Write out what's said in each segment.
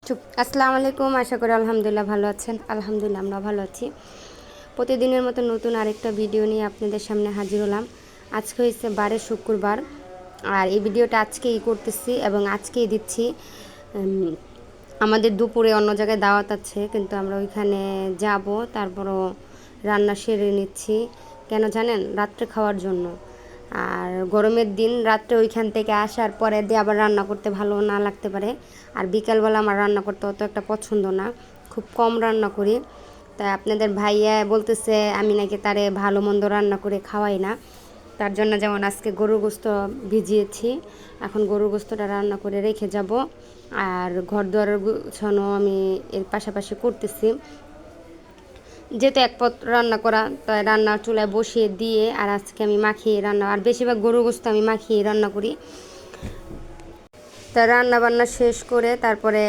আসসালামু আলাইকুম। আশা করি আলহামদুলিল্লাহ ভালো আছেন। আলহামদুলিল্লাহ আমরা ভালো আছি। প্রতিদিনের মতো নতুন আরেকটা ভিডিও নিয়ে আপনাদের সামনে হাজির হলাম। আজকে হচ্ছে শুক্রবার, আর এই ভিডিওটা আজকেই করতেছি এবং আজকেই দিচ্ছি। আমাদের দুপুরে অন্য জায়গায় দাওয়াত আছে, কিন্তু আমরা ওইখানে যাব, তারপরও রান্না সেরে নিচ্ছি। কেন জানেন? রাত্রে খাওয়ার জন্য। আর গরমের দিন রাত্রে ওইখান থেকে আসার পরে দিয়ে আবার রান্না করতে ভালো না লাগতে পারে। আর বিকালবেলা আমার রান্না করতে অত একটা পছন্দ না, খুব কম রান্না করি। তাই আপনাদের ভাইয়া বলতেছে আমি নাকি তারে ভালো মন্দ রান্না করে খাওয়াই না। তার জন্য যেমন আজকে গরুর গোস্ত ভিজিয়েছি, এখন গরুর গোস্তটা রান্না করে রেখে যাব। আর ঘর দুয়ারের গুছানো আমি এর পাশাপাশি করতেছি, যেহেতু এক পথ রান্না করা, তাই রান্নার চুলায় বসিয়ে দিয়ে আর আজকে আমি মাখিয়ে রান্না, আর বেশিরভাগ গরুর গোস্ত আমি মাখিয়ে রান্না করি। তা রান্না বান্না শেষ করে তারপরে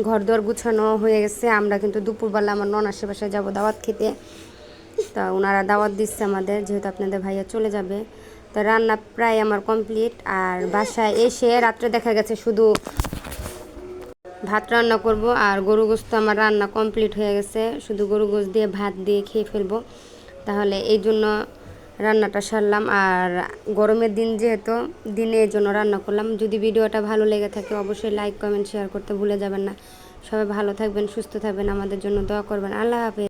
ঘর দুয়ার গুছানো হয়ে গেছে। আমরা কিন্তু দুপুরবেলা আমার ননাসের বাসায় যাবো দাওয়াত খেতে। তা ওনারা দাওয়াত দিচ্ছে আমাদের, যেহেতু আপনাদের ভাইয়া চলে যাবে। তা রান্না প্রায় আমার কমপ্লিট। আর বাসায় এসে রাত্রে দেখা গেছে শুধু ভাত রান্না করব, আর গরু গোস্ত আমার রান্না কমপ্লিট হয়ে গেছে, শুধু গরু গোস্ত দিয়ে ভাত দিয়ে খেয়ে ফেলবো। তাহলে এই জন্য রান্নাটা সারলাম। আর গরমের দিন যেহেতু, দিনে এই জন্য রান্না করলাম। যদি ভিডিওটা ভালো লেগে থাকে অবশ্যই লাইক কমেন্ট শেয়ার করতে ভুলে যাবেন না। সবাই ভালো থাকবেন, সুস্থ থাকবেন, আমাদের জন্য দোয়া করবেন। আল্লাহ হাফেজ।